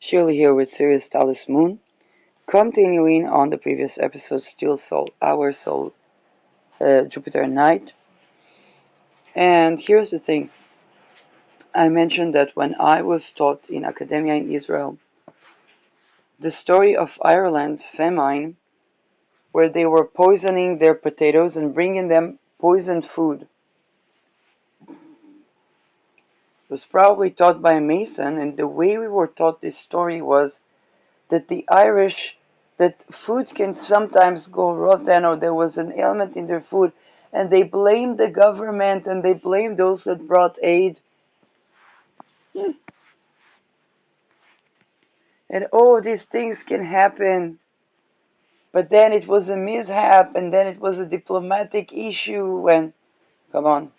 Shirley here with Sirius Talis Moon. Continuing on the previous episode, Steel Soul, Our Soul, Jupiter Night. And here's the thing. I mentioned that when I was taught in academia in Israel, the story of Ireland's famine, where they were poisoning their potatoes and bringing them poisoned food, was probably taught by a Mason, and the way we were taught this story was that the Irish, that food can sometimes go rotten or there was an ailment in their food, and they blamed the government and they blamed those that brought aid. And these things can happen. But then it was a mishap, and then it was a diplomatic issue, and come on.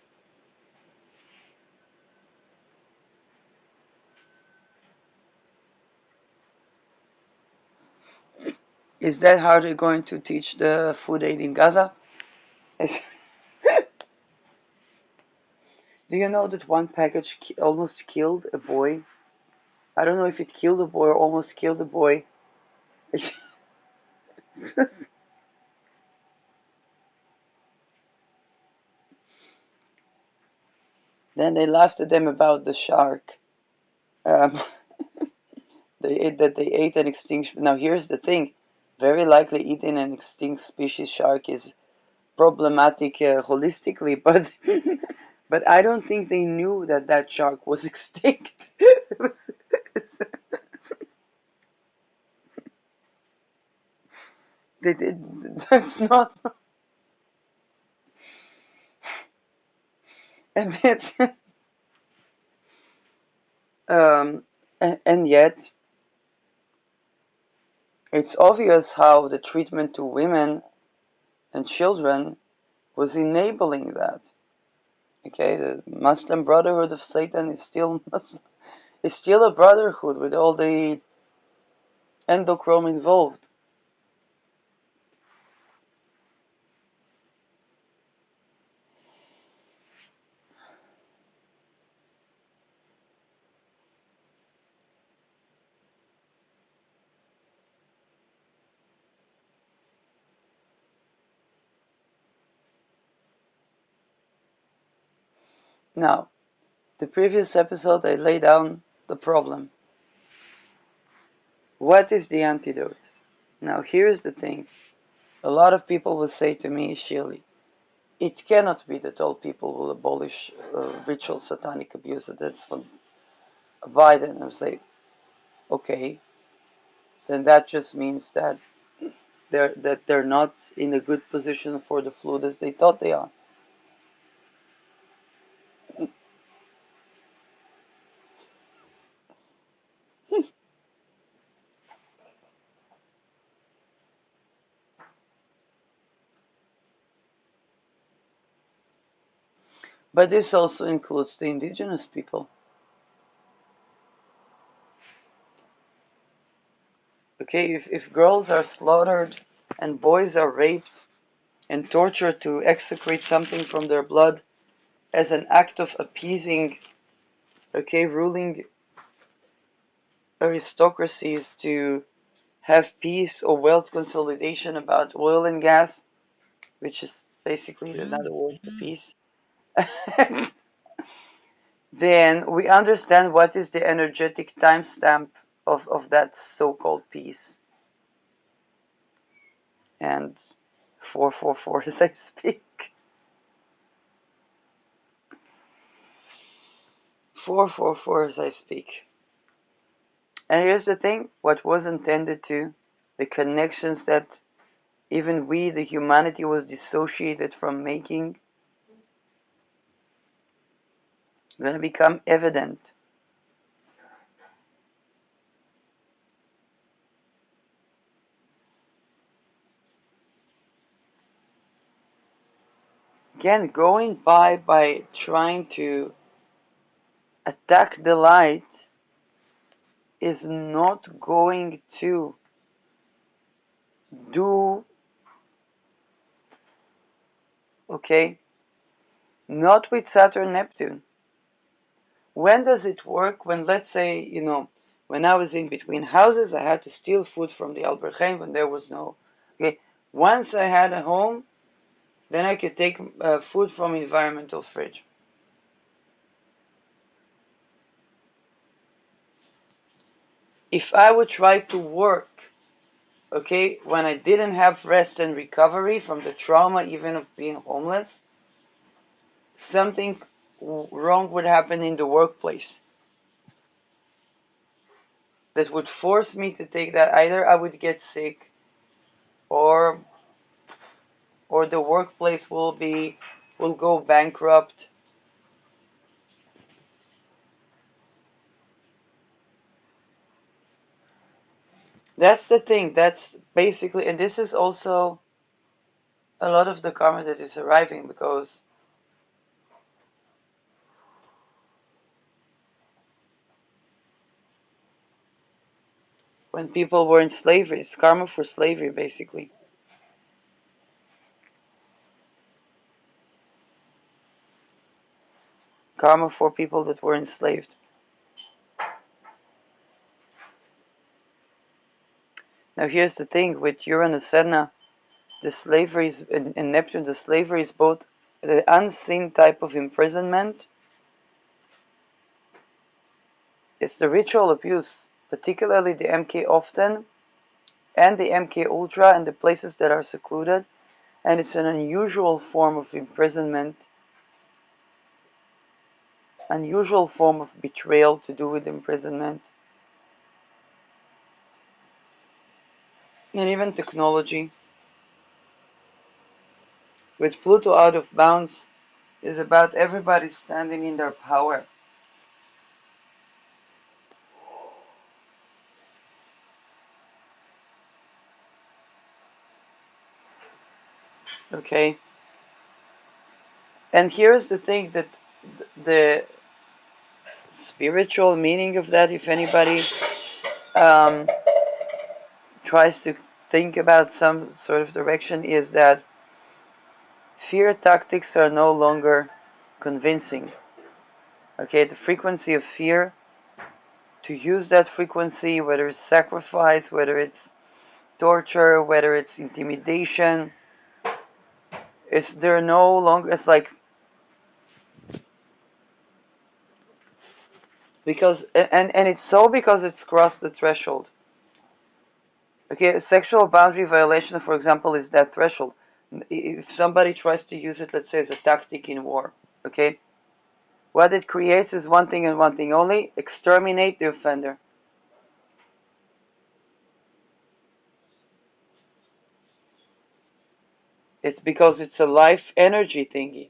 Is that how they're going to teach the food aid in Gaza? Do you know that one package almost killed a boy? I don't know if it killed a boy or almost killed a boy. Then they laughed at them about the shark. Um, they ate an extinct. Now here's the thing: very likely eating an extinct species shark is problematic holistically, but but I don't think they knew that that shark was extinct. They did. That's not. And it's um, and yet it's obvious how the treatment to women and children was enabling that. Okay, the Muslim Brotherhood of Satan is still Muslim, is still a brotherhood with all the endochrome involved. Now, the previous episode I laid down the problem. What is the antidote? Now, here's the thing. A lot of people will say to me, Shirley, it cannot be that all people will abolish ritual satanic abuse. That's from Biden. I say, okay, then that just means that they're not in a good position for the flood as they thought they are. But this also includes the indigenous people. Okay, if girls are slaughtered and boys are raped and tortured to excrete something from their blood as an act of appeasing, okay, ruling aristocracies to have peace or wealth consolidation about oil and gas, which is basically another word for peace, then we understand what is the energetic timestamp of that so-called peace. And 444 as I speak. 444 as I speak. And here's the thing, what was intended to, the connections that even we, the humanity, was dissociated from making, going to become evident. Again, going by trying to attack the light is not going to do, okay, not with Saturn Neptune. When does it work? When, let's say, When I was in between houses, I had to steal food from the Albergheim when there was no. Okay, once I had a home, then I could take food from environmental fridge. If I would try to work, okay, when I didn't have rest and recovery from the trauma even of being homeless, something wrong would happen in the workplace that would force me to take that. Either I would get sick, or the workplace will go bankrupt. That's the thing. That's basically, and this is also a lot of the karma that is arriving, because when people were in slavery, it's karma for slavery, basically. Karma for people that were enslaved. Now here's the thing, with Uranus Sedna, the slavery is, in Neptune, the slavery is both the unseen type of imprisonment. It's the ritual abuse, particularly the MK often, and the MK Ultra, and the places that are secluded. And it's an unusual form of imprisonment, unusual form of betrayal to do with imprisonment. And even technology. With Pluto out of bounds, is about everybody standing in their power. Okay? And here's the thing, that the spiritual meaning of that, if anybody tries to think about some sort of direction, is that fear tactics are no longer convincing. Okay, the frequency of fear, to use that frequency, whether it's sacrifice, whether it's torture, whether it's intimidation, they're no longer, it's like, because, and it's so because it's crossed the threshold. Okay, sexual boundary violation, for example, is that threshold. If somebody tries to use it, let's say, as a tactic in war, okay, what it creates is one thing and one thing only: exterminate the offender. It's because it's a life energy thingy.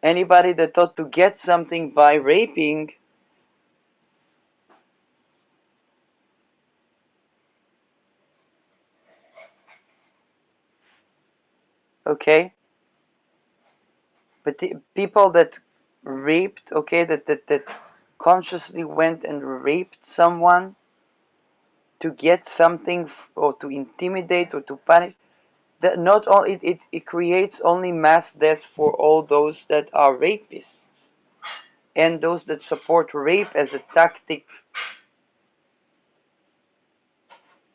Anybody that thought to get something by raping, okay, but the people that raped, okay, that consciously went and raped someone to get something, or to intimidate or to punish, that not only it creates only mass death for all those that are rapists and those that support rape as a tactic.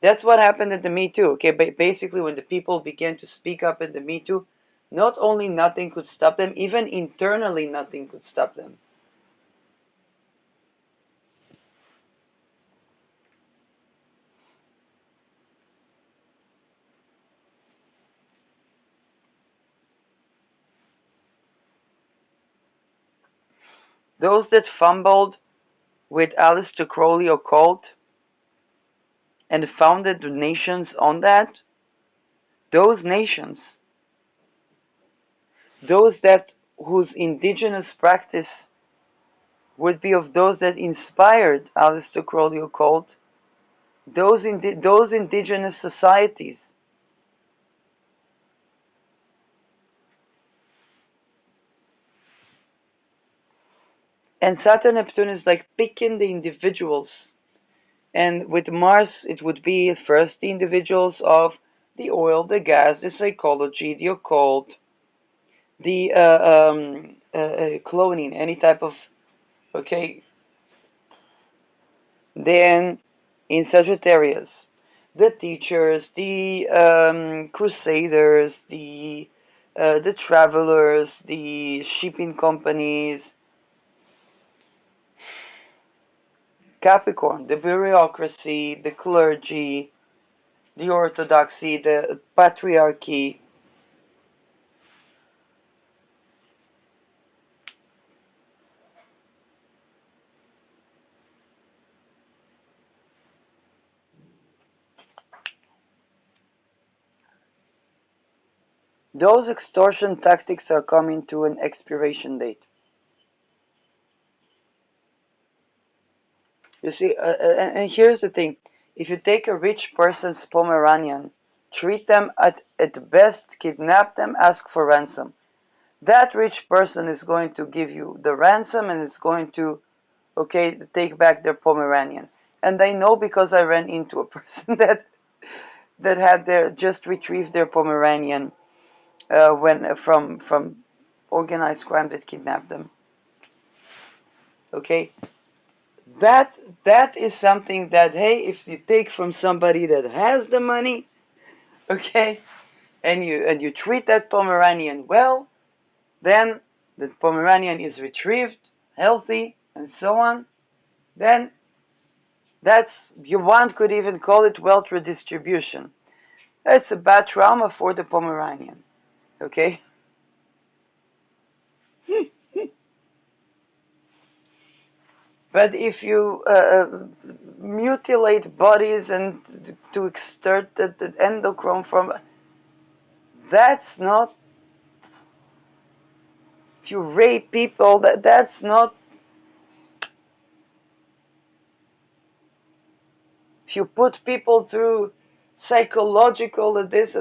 That's what happened at the Me Too. Okay, basically, when the people began to speak up at the Me Too, not only nothing could stop them, even internally nothing could stop them. Those that fumbled with Aleister Crowley occult and founded the nations on that, those nations, those that whose indigenous practice would be of those that inspired Aleister Crowley occult, those indigenous societies. And Saturn Neptune is like picking the individuals. And with Mars, it would be first the individuals of the oil, the gas, the psychology, the occult. the cloning, any type of, okay. Then in Sagittarius, the teachers, the crusaders, the travelers, the shipping companies. Capricorn, the bureaucracy, the clergy, the orthodoxy, the patriarchy. Those extortion tactics are coming to an expiration date. You see, and here's the thing. If you take a rich person's Pomeranian, treat them at best, kidnap them, ask for ransom. That rich person is going to give you the ransom and is going to, okay, take back their Pomeranian. And I know because I ran into a person that had their just retrieved their Pomeranian when from organized crime that kidnapped them. Okay, that that is something that, hey, if you take from somebody that has the money, okay, and you treat that Pomeranian well, then the Pomeranian is retrieved healthy and so on. Then that's, you one could even call it wealth redistribution. It's a bad trauma for the Pomeranian. Okay. But if you mutilate bodies and to extract the endocrine from, that's not. If you rape people, that's not. If you put people through psychological this,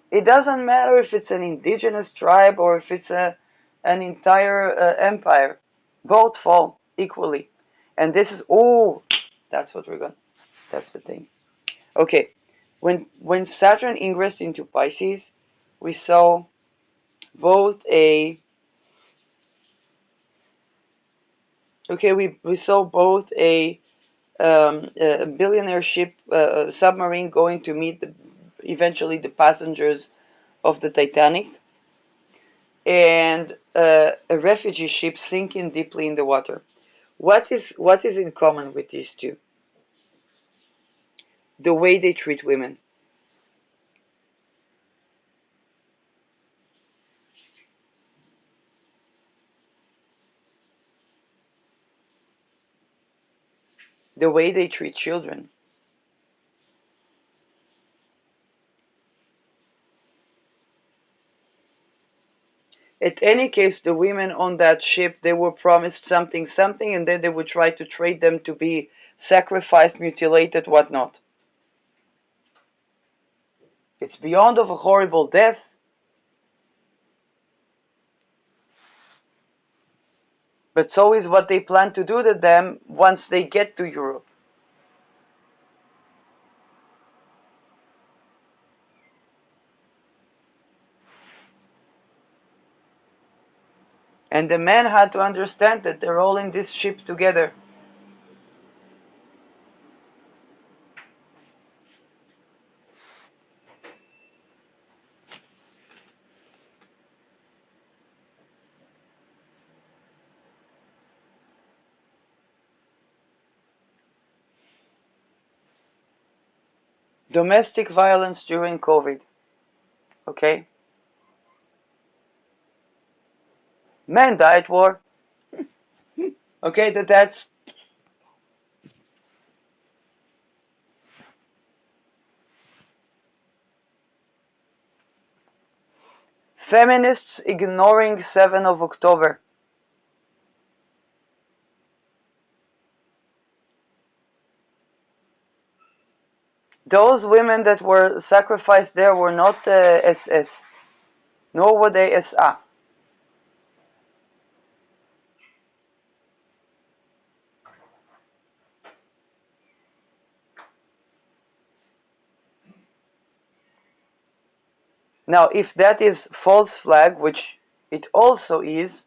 it doesn't matter if it's an indigenous tribe or if it's an entire empire. Both fall equally, and this is, oh, that's what we're going. That's the thing. Okay, when Saturn ingressed into Pisces, we saw both a, okay, we saw both a billionaire ship, submarine going to meet eventually the passengers of the Titanic, and a refugee ship sinking deeply in the water. What is in common with these two? The way they treat women. The way they treat children. At any case, the women on that ship, they were promised something, and then they would try to trade them to be sacrificed, mutilated, whatnot. It's beyond of a horrible death, but so is what they plan to do to them once they get to Europe. And the men had to understand that they're all in this ship together. Domestic violence during COVID. Okay? Men die at war. Okay, that's feminists ignoring 7th of October. Those women that were sacrificed there were not SS, nor were they SA. Now, if that is false flag, which it also is,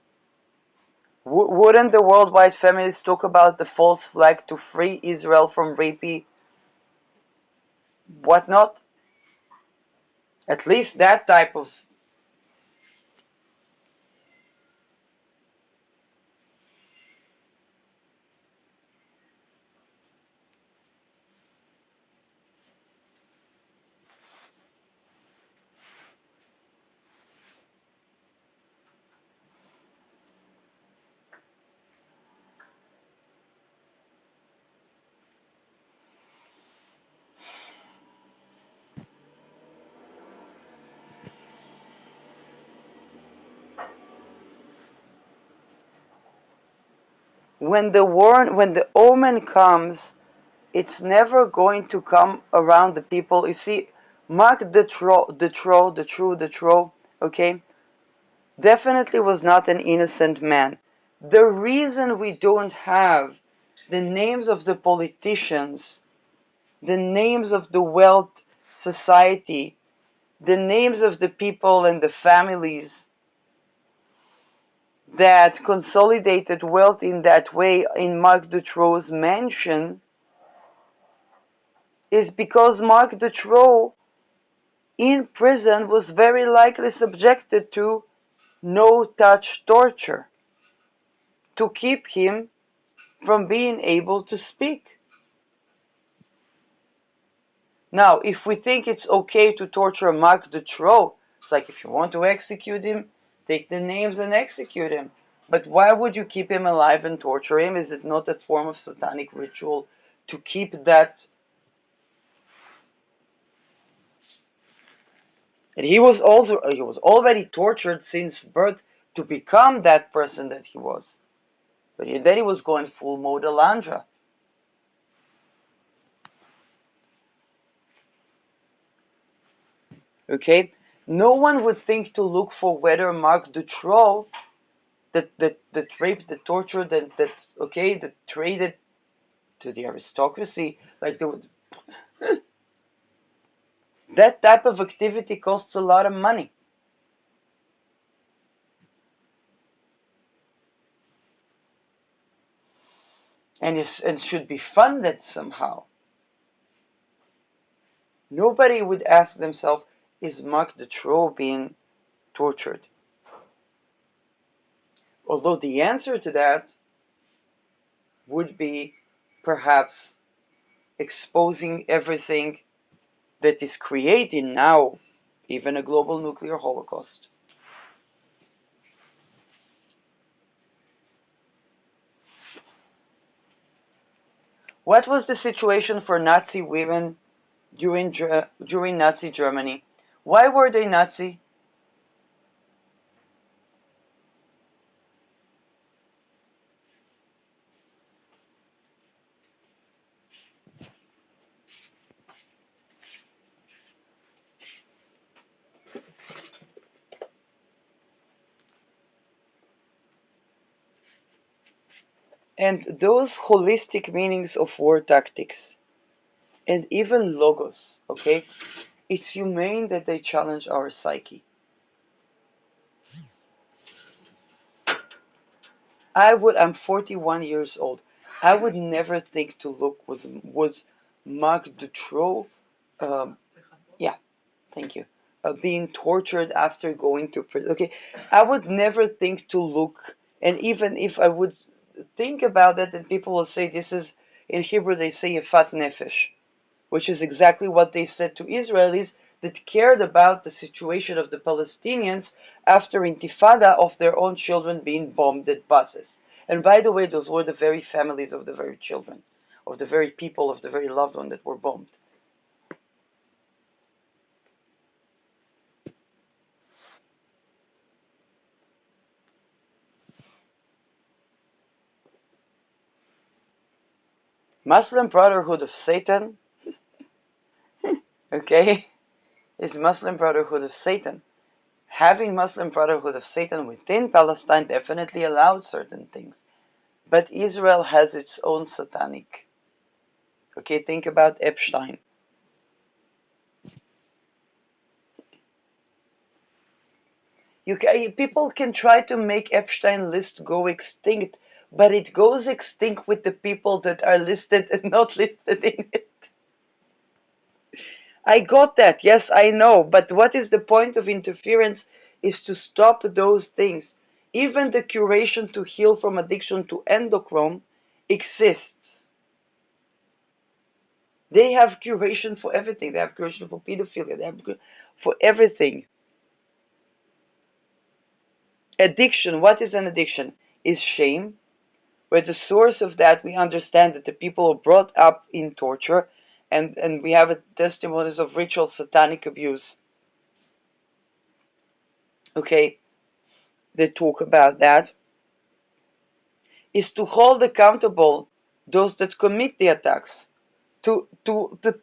wouldn't the worldwide feminists talk about the false flag to free Israel from rapey whatnot? At least that type of. When the omen comes, it's never going to come around the people. You see, Mark Dutroux, okay, definitely was not an innocent man. The reason we don't have the names of the politicians, the names of the wealth society, the names of the people and the families that consolidated wealth in that way in Mark Dutroux's mansion is because Mark Dutroux in prison was very likely subjected to no-touch torture to keep him from being able to speak. Now, if we think it's okay to torture Mark Dutroux, it's like if you want to execute him, take the names and execute him. But why would you keep him alive and torture him? Is it not a form of satanic ritual to keep that? And he was already tortured since birth to become that person that he was. But then he was going full mode Alandra. Okay? No one would think to look for whether Mark Dutroux that raped, that tortured, that traded to the aristocracy, like that type of activity costs a lot of money. And should be funded somehow. Nobody would ask themselves, is Mark Dutroux being tortured? Although the answer to that would be perhaps exposing everything that is creating now even a global nuclear holocaust. What was the situation for Nazi women during Nazi Germany? Why were they Nazi? And those holistic meanings of war tactics, and even logos, okay? It's humane that they challenge our psyche. I'm 41 years old. I would never think to look was Marc Dutroux, yeah, thank you, being tortured after going to prison. Okay, I would never think to look, and even if I would think about that, then people will say this is, in Hebrew they say a fat nefesh, which is exactly what they said to Israelis that cared about the situation of the Palestinians after Intifada of their own children being bombed at buses. And by the way, those were the very families of the very children, of the very people, of the very loved ones that were bombed. Muslim Brotherhood of Satan, okay, is Muslim Brotherhood of Satan. Having Muslim Brotherhood of Satan within Palestine definitely allowed certain things. But Israel has its own satanic. Okay, think about Epstein. People can try to make Epstein list go extinct, but it goes extinct with the people that are listed and not listed in it. I got that. Yes, I know. But what is the point of interference is to stop those things. Even the curation to heal from addiction to endochrome exists. They have curation for everything. They have curation for pedophilia. They have for everything. Addiction, what is an addiction? Is shame, where the source of that we understand that the people are brought up in torture, and we have testimonies of ritual satanic abuse. Okay, they talk about that. Is to hold accountable those that commit the attacks. To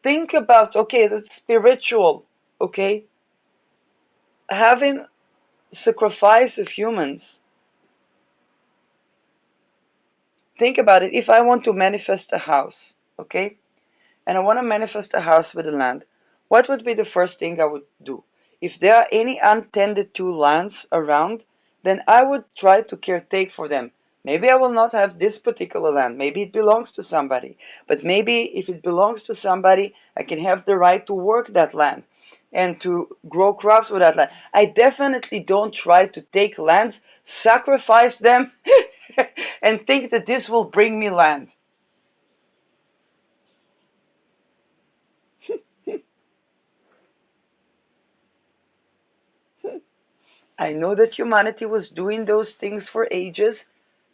think about, okay, that's spiritual, okay? Having sacrifice of humans. Think about it. If I want to manifest a house, okay, and I want to manifest a house with the land, what would be the first thing I would do? If there are any untended to lands around, then I would try to caretake for them. Maybe I will not have this particular land. Maybe it belongs to somebody. But maybe if it belongs to somebody, I can have the right to work that land and to grow crops with that land. I definitely don't try to take lands, sacrifice them, and think that this will bring me land. I know that humanity was doing those things for ages.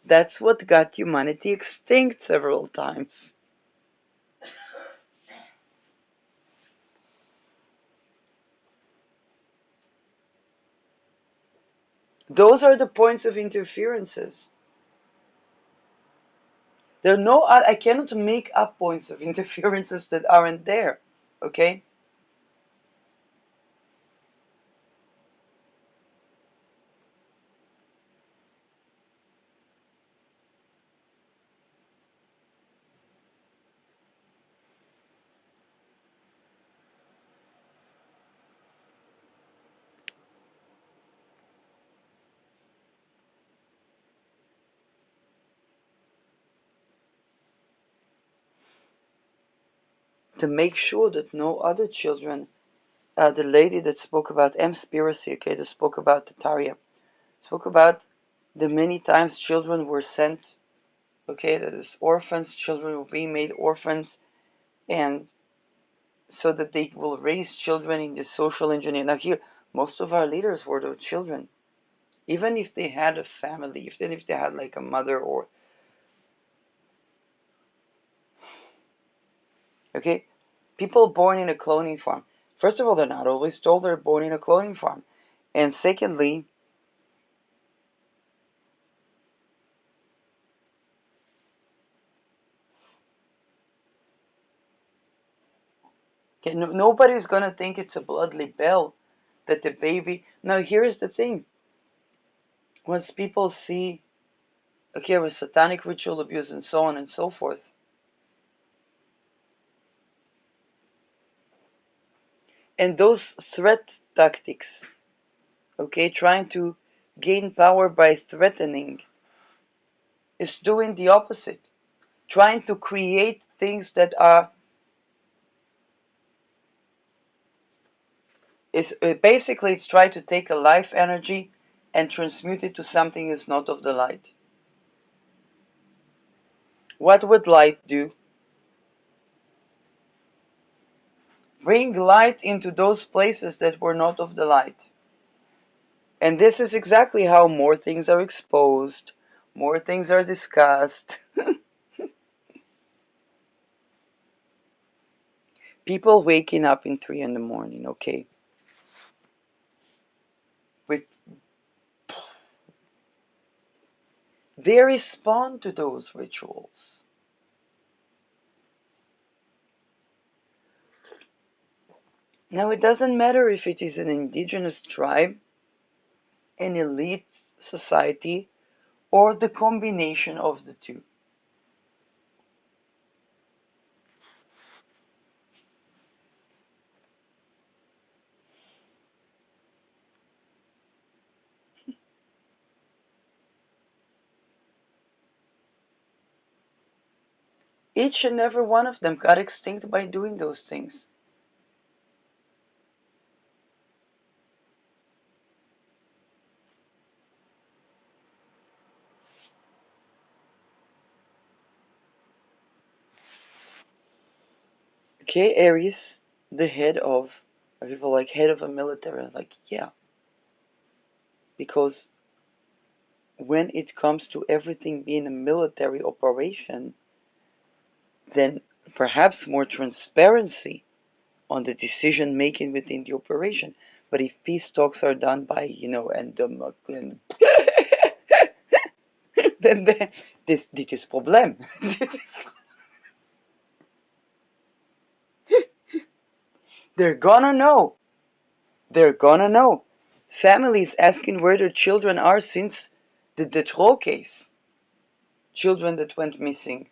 That's what got humanity extinct several times. Those are the points of interferences. There are no, I cannot make up points of interferences that aren't there. Okay? To make sure that no other children, the lady that spoke about Mspiracy, okay, that spoke about Tataria, spoke about the many times children were sent, okay, that is orphans, children were being made orphans, and so that they will raise children in the social engineering. Now here, most of our leaders were the children. Even if they had a family, even if they had like a mother or, okay, people born in a cloning farm. First of all, they're not always told they're born in a cloning farm. And secondly, okay, nobody's gonna think it's a blood libel that the baby. Now here's the thing. Once people see, okay, with satanic ritual abuse and so on and so forth, and those threat tactics, okay, trying to gain power by threatening, is doing the opposite, trying to create things that are, is basically it's trying to take a life energy and transmute it to something is not of the light. What would light do? Bring light into those places that were not of the light. And this is exactly how more things are exposed, more things are discussed. People waking up in 3 in the morning, okay, with, they respond to those rituals. Now it doesn't matter if it is an indigenous tribe, an elite society, or the combination of the two. Each and every one of them got extinct by doing those things. Okay, Aries, the head of, people like head of a military, like, yeah. Because when it comes to everything being a military operation, then perhaps more transparency on the decision making within the operation. But if peace talks are done by, and then this is problem. They're gonna know. They're gonna know. Families asking where their children are since the Detroit case. Children that went missing.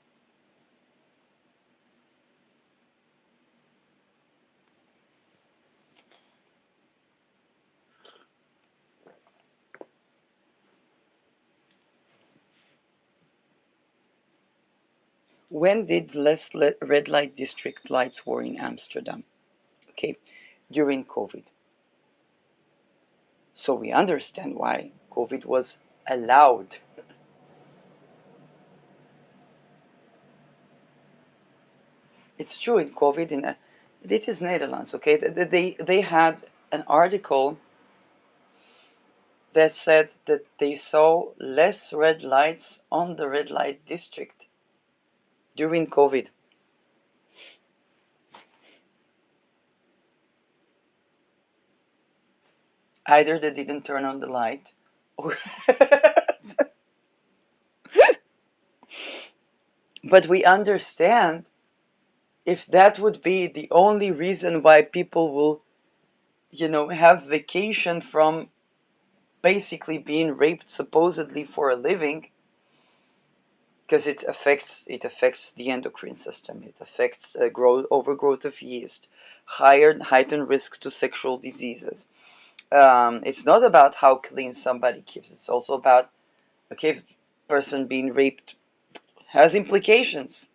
When did less red light district lights were in Amsterdam? Okay, during COVID. So we understand why COVID was allowed. It's true in COVID. This is Netherlands. Okay, they had an article that said that they saw less red lights on the red light district during COVID. Either they didn't turn on the light, or but we understand if that would be the only reason why people will, have vacation from basically being raped supposedly for a living, because it affects the endocrine system, it affects overgrowth of yeast, heightened risk to sexual diseases. It's not about how clean somebody keeps. It's also about, okay, person being raped has implications.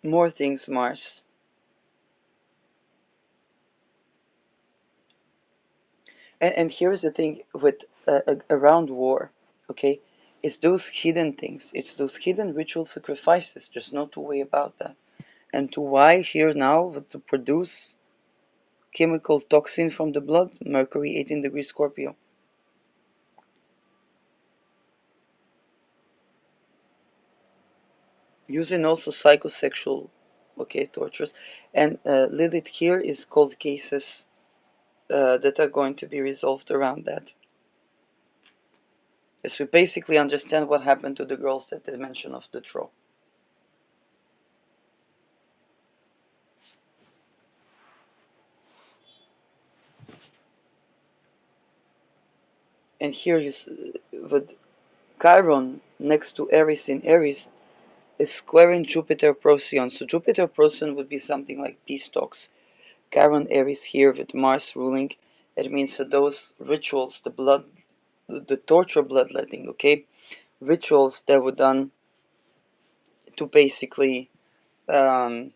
More things, Mars. And here's the thing with around war, okay? It's those hidden things. It's those hidden ritual sacrifices. There's no two way about that. And to why here now to produce chemical toxin from the blood, Mercury 18 degree Scorpio. Using also psychosexual, okay, tortures. And Lilith here is cold cases that are going to be resolved around that. As we basically understand what happened to the girls that they mentioned of the throw. And here with Chiron next to Aries in Aries is squaring Jupiter Procyon. So Jupiter Procyon would be something like peace talks. Chiron Aries here with Mars ruling. It means that those rituals, the torture bloodletting, okay, rituals that were done to basically, you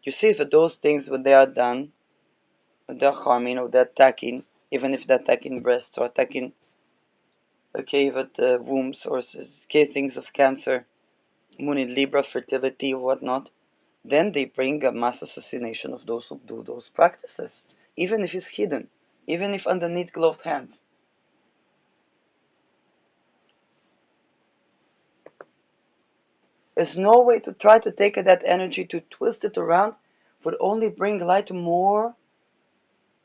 see, for those things when they are done, they're harming or they're attacking, even if they're attacking breasts or attacking, okay, with wombs or things of cancer, Moon in Libra, fertility, whatnot, then they bring a mass assassination of those who do those practices, even if it's hidden, even if underneath gloved hands. There's no way to try to take that energy to twist it around would only bring light more.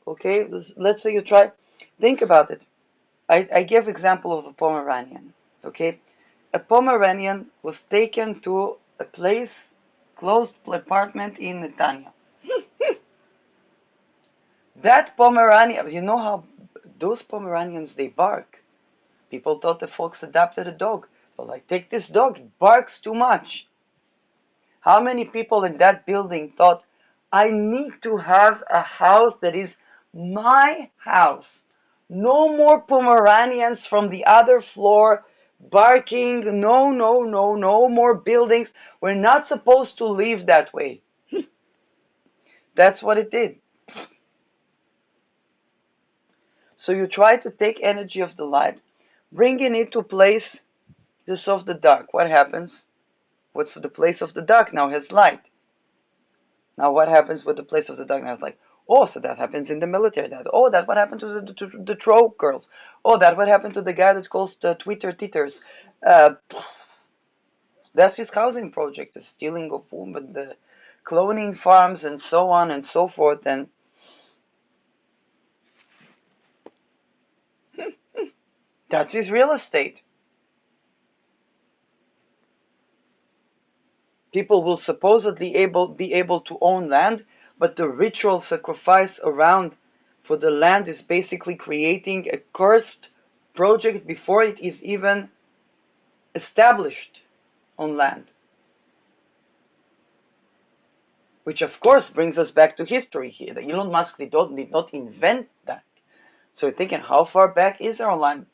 Okay, let's say you try, think about it. I give example of a Pomeranian. Okay, a Pomeranian was taken to a place, closed apartment in Netanya. That Pomeranian, you know how those Pomeranians, they bark. People thought the folks adopted a dog. So like, take this dog, it barks too much. How many people in that building thought, I need to have a house that is my house. No more Pomeranians from the other floor barking. No, no, no, no more buildings. We're not supposed to live that way. That's what it did. So you try to take energy of the light, bringing it to place this of the dark. What happens? What's the place of the dark now has light. Now what happens with the place of the dark now is like, oh, so that happens in the military. That that what happened to the troll girls. Oh, that what happened to the guy that calls the Twitter titters. Uh, that's his housing project, the stealing of women, the cloning farms, and so on and so forth. And that's his real estate. People will supposedly be able to own land, but the ritual sacrifice around for the land is basically creating a cursed project before it is even established on land. Which of course brings us back to history here. That Elon Musk did not invent that. So you're thinking, how far back is our land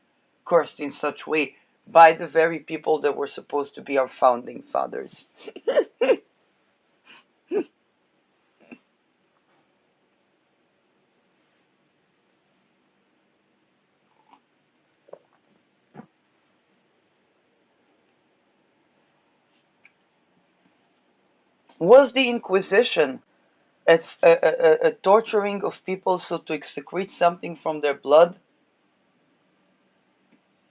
cursed in such way by the very people that were supposed to be our founding fathers? Was the Inquisition a torturing of people so to excrete something from their blood?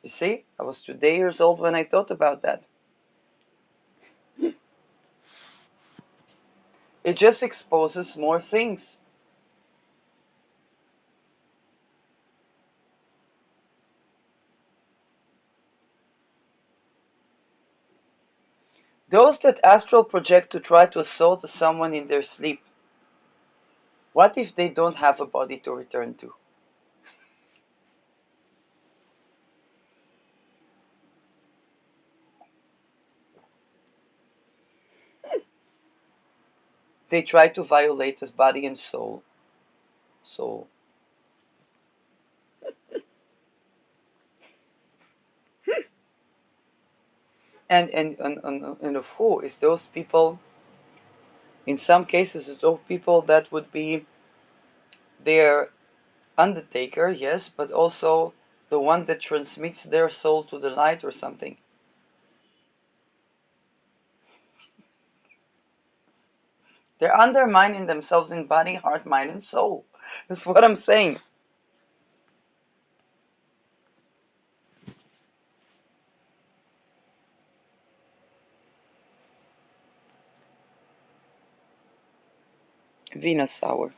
You see, I was 2 years old when I thought about that. It just exposes more things. Those that astral project to try to assault someone in their sleep, what if they don't have a body to return to? They try to violate his body and soul. Soul. And of who is those people? In some cases, it's those people that would be their undertaker, yes, but also the one that transmits their soul to the light or something. They're undermining themselves in body, heart, mind, and soul. That's what I'm saying. Venus hour.